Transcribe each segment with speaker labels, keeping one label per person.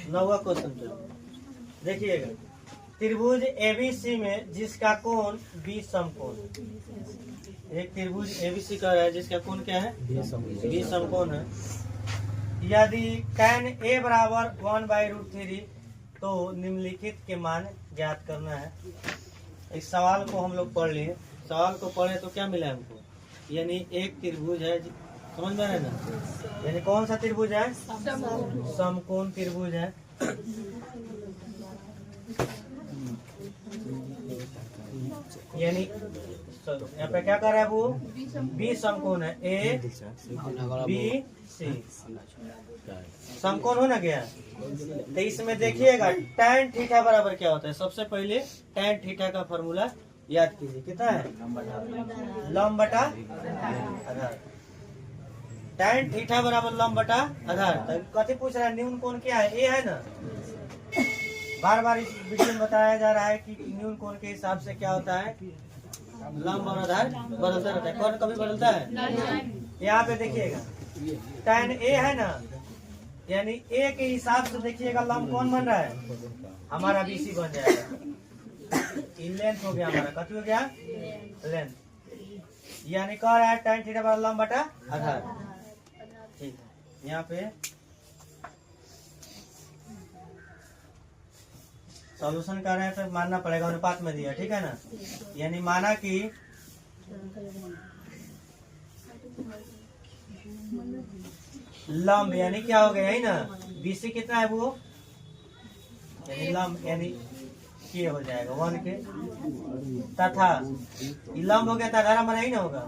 Speaker 1: 9वां question देखिएगा, त्रिभुज ABC में जिसका कोण बी समकोण। एक त्रिभुज एबीसी का है जिसका कोण क्या है, बी समकोण है। यदि tan a बराबर 1/√3 तो निम्नलिखित के मान ज्ञात करना है। इस सवाल को हम लोग पढ़ लिए, सवाल को पढ़े तो क्या मिला हमको, यानी एक त्रिभुज है, समझ में है ना, यानी कौन सा त्रिभुज है, समकोण त्रिभुज है। यानी यहाँ पे क्या कर रहा है वो, बी समकोण है, ए बी सी समकोण हो ना गया। तो इसमें देखिएगा tan थीटा बराबर क्या होता है। सबसे पहले tan थीटा का फॉर्मूला याद कीजिए, कितना है, लंब बटा आधार। tan थीटा बराबर लंब बटा आधार। तो कथी पूछ रहा है, न्यून कोण क्या है, ए है ना। बार बार इस वीडियो में बताया जा रहा है कि न्यून कोण के हिसाब से क्या होता है, लंब और आधार बदलता रहता है। कौन कभी बदलता है, यहाँ पे देखिएगा tan ए है ना, यानी ए के हिसाब से देखिएगा लंब कौन बन रहा है, हमारा बीसी बन जाएगा। लेंथ हो गया हमारा, कथी हो गया, लेंथ। यानी कह रहा है tan थीटा बराबर लंब बटा आधार। ठीक है, यहाँ पे सॉल्यूशन कर रहे हैं तो मानना पड़ेगा, अनुपात में दिया, ठीक है ना। यानी माना कि लंब यानी क्या हो गया, यही ना, बीसी कितना है वो, यानी लंब यानी के हो जाएगा 1 के, तथा लंब हो गया तो आधार हमारा ही ना होगा।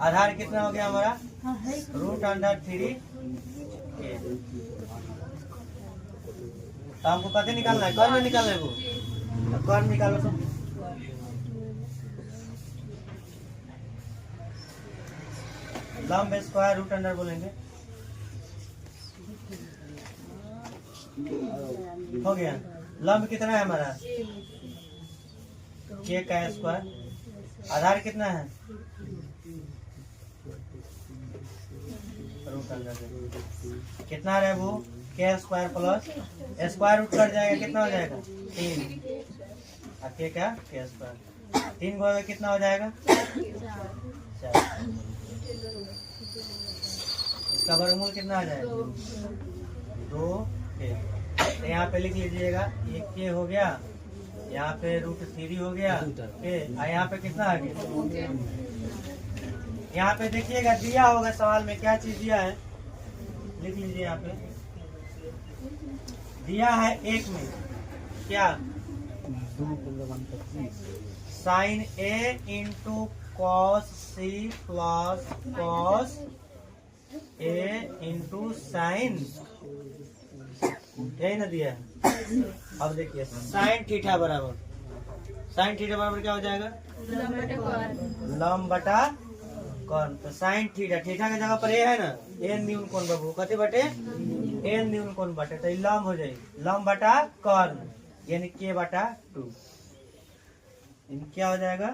Speaker 1: आधार कितना हो गया हमारा, √3 के। तो हमको कथे निकालना है, कर्ण निकालना है, वो कर्ण निकालो। तो लंब स्क्वायर √अंडर बोलेंगे, हो गया। लंब कितना है हमारा, के का स्क्वायर। आधार कितना है, √अंडर कितना रहे वो, के square plus square root cut जाएगा, कितना हो जाएगा 3, के का के स्क्वायर 3 को कितना हो जाएगा 4। इसका वर्गमूल कितना आ जाएगा 2 के। तो यहाँ पे लिख लीजिएगा, एक के हो गया, यहाँ पे √3 हो गया के, यहाँ पे कितना आ गया। यहाँ पे देखिएगा दिया होगा सवाल में, क्या चीज दिया है, लिख लीजिए। यहाँ पे दिया है एक में क्या, sin A into cos C plus cos A into sin, यही ना दिया है। अब देखिए sin थीटा बराबर क्या हो जाएगा, लंब बटा कौन। तो sin थीटा, थीटा की जगह पर ए है ना, ए न्यून कोण बाबू, कथी बटे, ए न्यून कोण बटे, तो लंब हो जाएगी लंब बटा कर्ण, यानी के बटा 2। क्या हो जाएगा,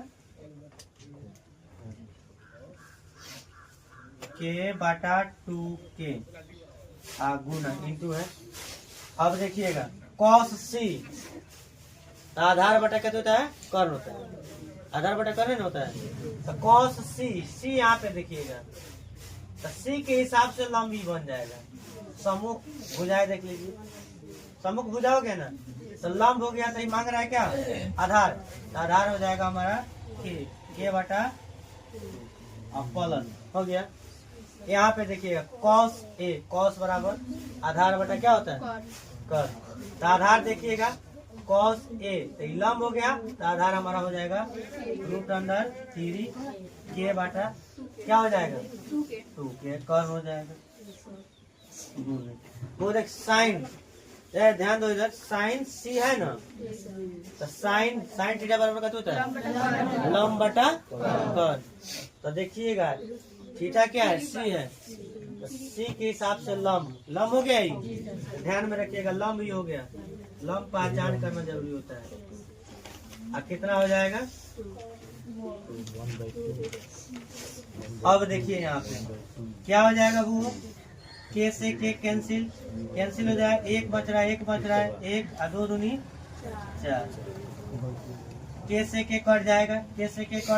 Speaker 1: के बटा 2 के गुना इंटू है। अब देखिएगा cos C, आधार बटा क्या होता है, कर्ण होता है, आधार बटा कर्ण नहीं होता है। तो cos C यहाँ पे देखिएगा, तो C के हिसाब से लंब ही बन जाएगा। सम्मुख भुजाएं देख लीजिए, सम्मुख भुजा हो गया ना, तो लंब हो गया, तो ये मांग रहा है क्या, आधार। तो आधार हो जाएगा हमारा के बटा प्लस हो गया। यहाँ पे देखिएगा cos A, cos बराबर आधार बटा क्या होता है, कर। तो आधार देखिएगा cos A, तो लंब हो गया, तो आधार हमारा हो जाएगा √3 के बटा क्या हो जाएगा 2 के, कर्ण हो जाएगा। वो देख साइन, ध्यान दो इधर, साइन C है ना, तो साइन थीटा बराबर क्या होता है, लंब बटा कर्ण। तो देखिएगा थीटा क्या है, C है, तो C के हिसाब से लंब हो गया ही, ध्यान में रखिएगा लंब ही हो गया। लंब पहचान करना जरूरी होता है। अब कितना हो जाएगा, अब देखिए यहाँ पे क्या हो जाएगा वो, के से के कैंसिल हो जाएगा, एक बच रहा है, एक और 2 दूनी 4, के से के कट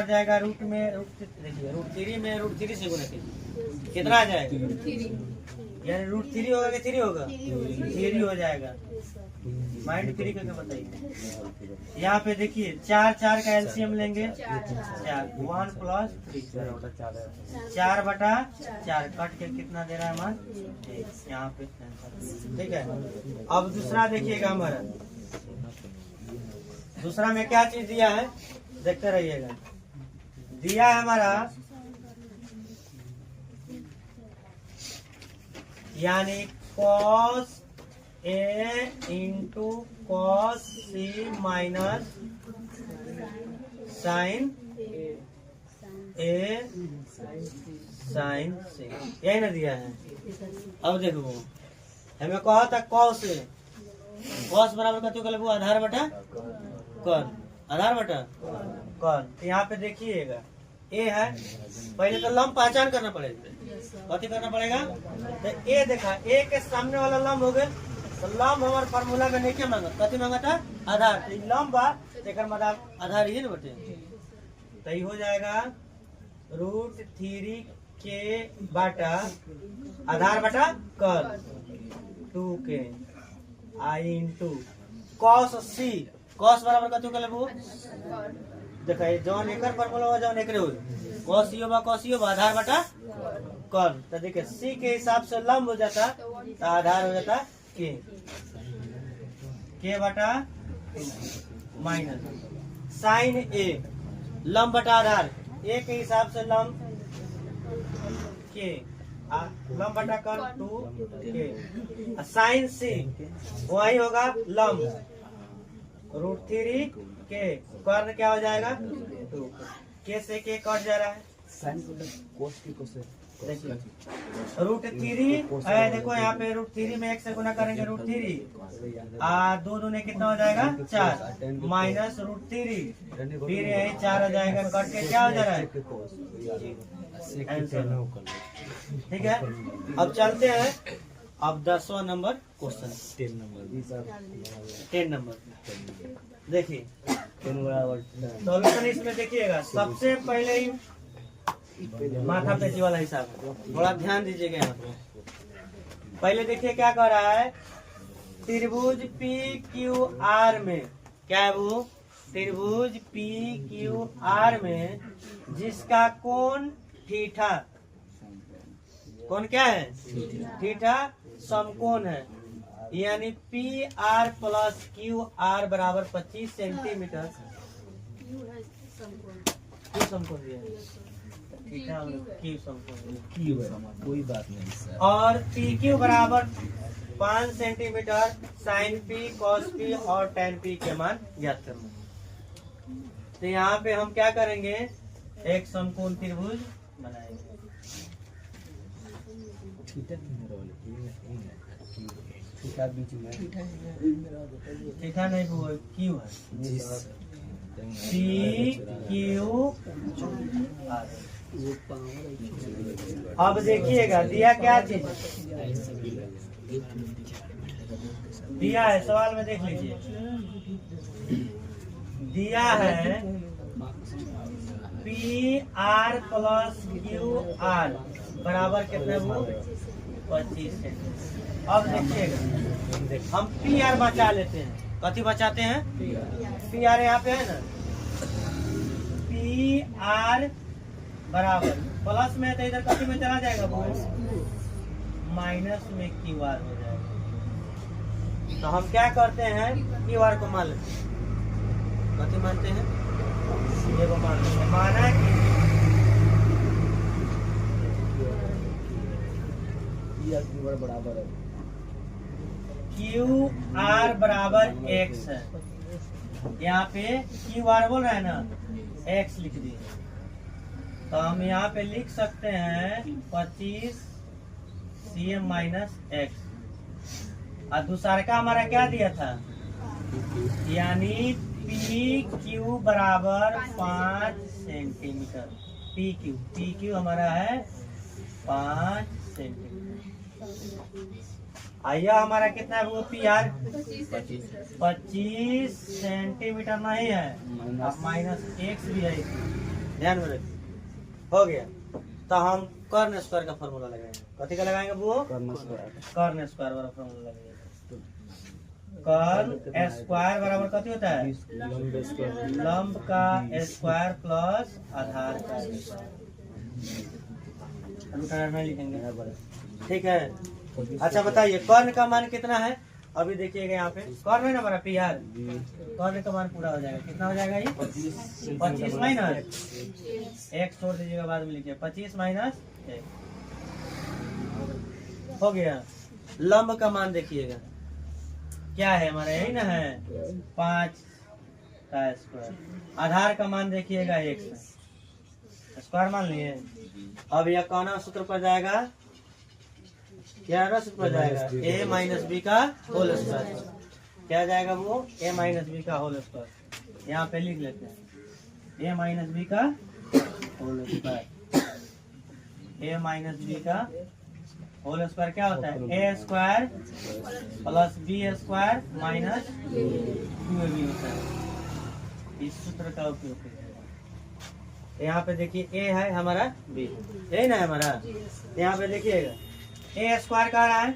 Speaker 1: जाएगा, रूट में देखिए √3 में √3 से गुना कीजिए, कितना आ जाएगा, यानी √3 होगा कि 3 होगा, 3 हो जाएगा। माइंड फ्री करके बताइए। यहाँ पे देखिए 4 का एलसीएम लेंगे, 4 1 + 3 4/4 कट के कितना दे रहा है मान, यहाँ पे ठीक है। अब दूसरा देखिएगा हमारा, दूसरा में क्या चीज दिया है देखते रहिएगा। दिया है हमारा यानी cos A × cos C minus sin A sin C, यही ना दिया है। अब देखो हमें कहा था cos A, cos बराबर कतो कर आधार बटा कौन, तो यहाँ पे देखिएगा ए है, पहले तो लंब पहचान करना पड़ेगा, कथी करना पड़ेगा, तो ए देखा, ए के सामने वाला लंब हो गए, तो लंब हमारे फार्मूला में नहीं क्या मांगा, कथी मांगा था आधार, तो लंब बा मतलब आधार ही ना बटे, तो ये हो जाएगा √3 के बाटा आधार बटा कर 2k आई × cos C, cos बराबर कथी कर लेबू, देखा जौन एकर फार्मूला हो जौन एकरे हो, cos बा आधार बटा कर, तो देखिए C के हिसाब से लंब हो जाता तो आधार हो जाता k बटा माइनस sin A, लंब बटा आधार, A के हिसाब से लंब k, लंब बटा कर 2k, sin C वही होगा लंब √3 के, कर्ण क्या हो जाएगा 2, के से के कट जा रहा है, √3 देखो यहाँ पे √3 में 1 से गुना करेंगे √3 2 दूने कितना हो जाएगा 4 माइनस √3, फिर यही 4 हो जाएगा, कट के क्या हो जा रहा है, ठीक है। अब चलते हैं अब 10वां नंबर क्वेश्चन, 10 नंबर देखिए सॉल्यूशन इसमें देखिएगा। सबसे पहले ही माथा पेची वाला हिसाब है, थोड़ा ध्यान दीजिएगा यहाँ पे। पहले देखिए क्या कर रहा है, त्रिभुज PQR में, क्या है वो, त्रिभुज PQR में जिसका कोण थीटा, कौन क्या है थीटा समकोण है, यानी PR + QR बराबर 25 सेंटीमीटर, क्यों समकोण दिया है, थीटा और क्यू समकोण,
Speaker 2: कोई बात नहीं सर।
Speaker 1: और PQ बराबर 5 centimetre, sin P cos P और tan P के मान ज्ञात करना। तो यहाँ पे हम क्या करेंगे, एक समकोण त्रिभुज बनाएंगे,
Speaker 2: थीटा बीच में,
Speaker 1: थीटा नहीं वो क्यू है, PQ। अब देखिएगा दिया क्या चीज दिया है, सवाल में देख लीजिए, दिया है PR + QR बराबर कितना वो 25 सेंटीमीटर। अब देखिएगा हम PR बचा लेते हैं, कथी बचाते हैं, PR यहाँ पे है ना, PR बराबर प्लस में तो इधर कथी में चला जाएगा वो माइनस में QR हो जाएगा। तो हम क्या करते हैं, QR को मान लेते हैं, कथी मानते हैं, ये को मानते हैं, माना कि
Speaker 2: बराबर है,
Speaker 1: QR बराबर x है, यहाँ पे QR बोल रहा है ना, x लिख दिए, तो हम यहाँ पे लिख सकते हैं 25 cm माइनस x, और दूसरा का हमारा क्या दिया था, यानी PQ बराबर 5 सेंटीमीटर, पी क्यू हमारा है 5 सेंटीमीटर। आइया हमारा कितना है वो पी आर 25 सेंटीमीटर नहीं है, अब माइनस एक्स भी है, ध्यान में रखिए। हो गया, तो हम कर्न स्क्वायर का फॉर्मूला लगाएंगे। कथी का लगाएंगे वो? कर्न स्क्वायर वाला फॉर्मूला लगाएंगे। कर्न स्क्वायर बराबर कथी होता है? लंब का स्क्वायर प्लस आधार का स्क्वायर में लिखेंगे, ठीक है। अच्छा बताइए कर्ण का मान कितना है? अभी देखिएगा यहाँ पे कर्ण है ना हमारा पी आर, कर्ण का मान पूरा हो जाएगा। कितना हो जाएगा ये? 25 माइनस एक छोड़ दीजिएगा, बाद में लिखिए 25 माइनस 1 हो गया। लंब का मान देखिएगा क्या है हमारा, यही ना है 5 का स्क्वायर। आधार का मान देखिएगा 1 स्क्वायर मान लिए। अब यह कौन सूत्र पर जाएगा? क्या सूत्र पर जाएगा? a माइनस बी का होल स्क्वायर। क्या जाएगा वो? a माइनस बी का होल स्क्वायर। यहाँ पे लिख लेते हैं a माइनस बी का whole square. a minus B का होल स्क्वायर क्या होता है? a square plus B square minus 2ab होता है। इस सूत्र का उपयोग कीजिएगा। यहाँ पे देखिए a है हमारा, b यही ना है हमारा। यहाँ पे देखिएगा ए स्क्वायर कह रहा है,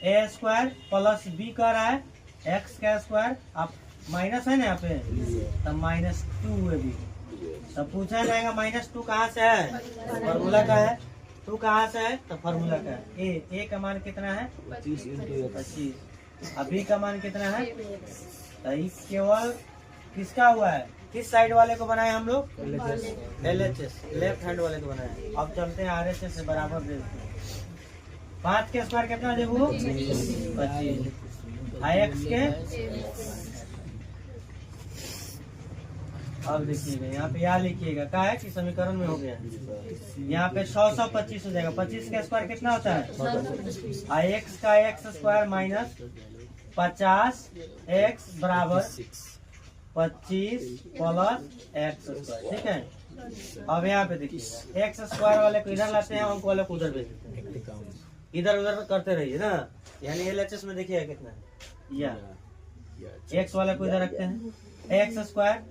Speaker 1: ए स्क्वायर प्लस बी कह रहा है एक्स का स्क्वायर, अब माइनस है ना यहाँ पे, तब माइनस 2ab। तब पूछा जाएगा माइनस 2 कहाँ से है? फॉर्मूला का है। 2 कहाँ से है? तो फॉर्मूला का है। ए का मान कितना है? 25। अब बी का मान कितना है? तो केवल किसका हुआ है? किस साइड वाले को बनाए हम लोग? LHS, लेफ्ट हैंड वाले को बनाए। अब चलते हैं RHS से बराबर देते हैं। 5 के स्क्वायर कितना देखो? 25। x के अब देखिएगा यहाँ पे या लिखिएगा क्या है कि समीकरण में हो गया। यहाँ पे 100 25 हो जाएगा। 25 का स्क्वायर कितना होता है? x का x स्क्वायर माइनस 50 x बराबर 25 प्लस एक्स स्क्वायर, ठीक है। अब यहाँ पे देखिए एक्स स्क्वायर वाले को इधर लाते हैं, अंक वाले को उधर भेज देते हैं। इधर उधर करते रहिए ना, यानी LHS में देखिए कितना है। या एक्स वाले को इधर रखते हैं, एक्स स्क्वायर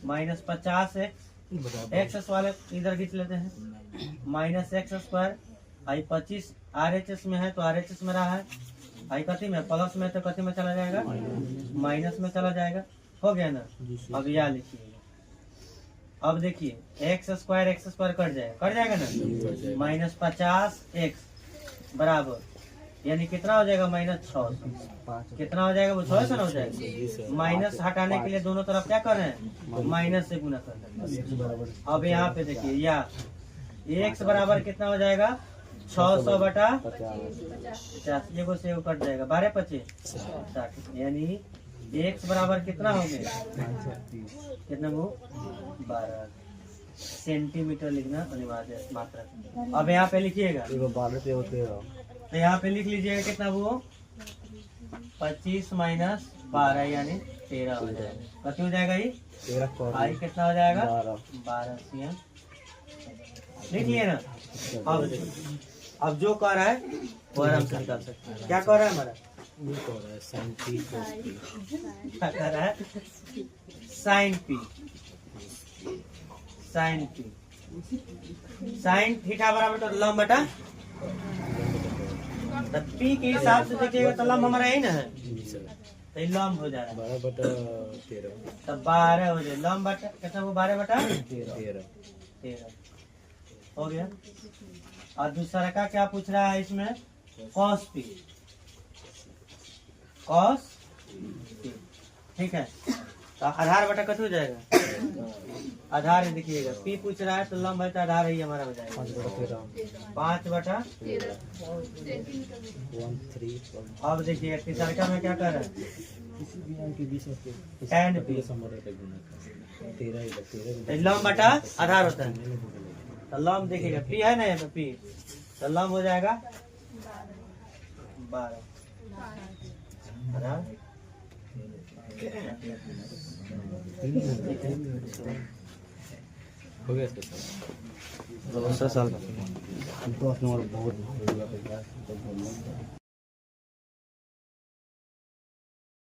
Speaker 1: माइनस 50 एक्स वाले इधर खींच लेते हैं, माइनस एक्स स्क्वायर। आई 25 RHS में है तो RHS में रहा है, आई कथी में प्लस में तो कथी में चला जाएगा? माइनस में चला जाएगा। हो गया ना। अब यह लिखिएगा। अब देखिए एक्स स्क्वायर कट जाएगा ना, माइनस 50 एक्स बराबर यानी कितना हो जाएगा? माइनस 600। कितना हो जाएगा? वो 600 ना हो जाएगा। माइनस हटाने के लिए दोनों तरफ क्या कर रहे हैं? माइनस से गुना कर रहे हैं। अब यहाँ पे देखिए या एक्स बराबर कितना हो जाएगा? 600 बटा 50, ये को से कट जाएगा 12 25 60, यानी एक्स बराबर कितना हो गया? कितना वो? 12 सेंटीमीटर लिखना अनिवार्य मात्रा। अब यहाँ पे लिखिएगा, तो यहाँ पे लिख लीजिएगा कितना वो? 25 माइनस 12 यानी 13 हो जाएगा। कति हो जाएगा ये? आई कितना हो जाएगा? 12 cm लिख लिए ना। अब जो कह रहा है वो आराम से निकाल सकते हैं। क्या कह रहा है हमारा? Sine P. क्या कह रहा है? Sine P. Sine P sine theta बराबर तो लंब बटा पी के हिसाब से देखिएगा तो लंब हमारा यही ना है, तो लंब हो जा रहा है 12 बटा 13, तब 12 हो जाए लंब बटा कितना वो 12 बटा 13 हो गया। और दूसरा का क्या पूछ रहा है इसमें? कॉस पी, कॉस पी, ठीक है। तो आधार बटा कत हो जाएगा? आधार देखिएगा पी पूछ रहा है तो लंब है तो आधार ही हमारा हो जाएगा 5 बटा 13। अब देखिए तीसरा में क्या कर रहा है? लंब बटा आधार होता है, तो लंब देखिएगा पी है ना यहाँ पे पी, तो लंब हो जाएगा 12 आधार।
Speaker 2: हो गया सर।
Speaker 1: 10 साल का।
Speaker 2: 10 नंबर बहुत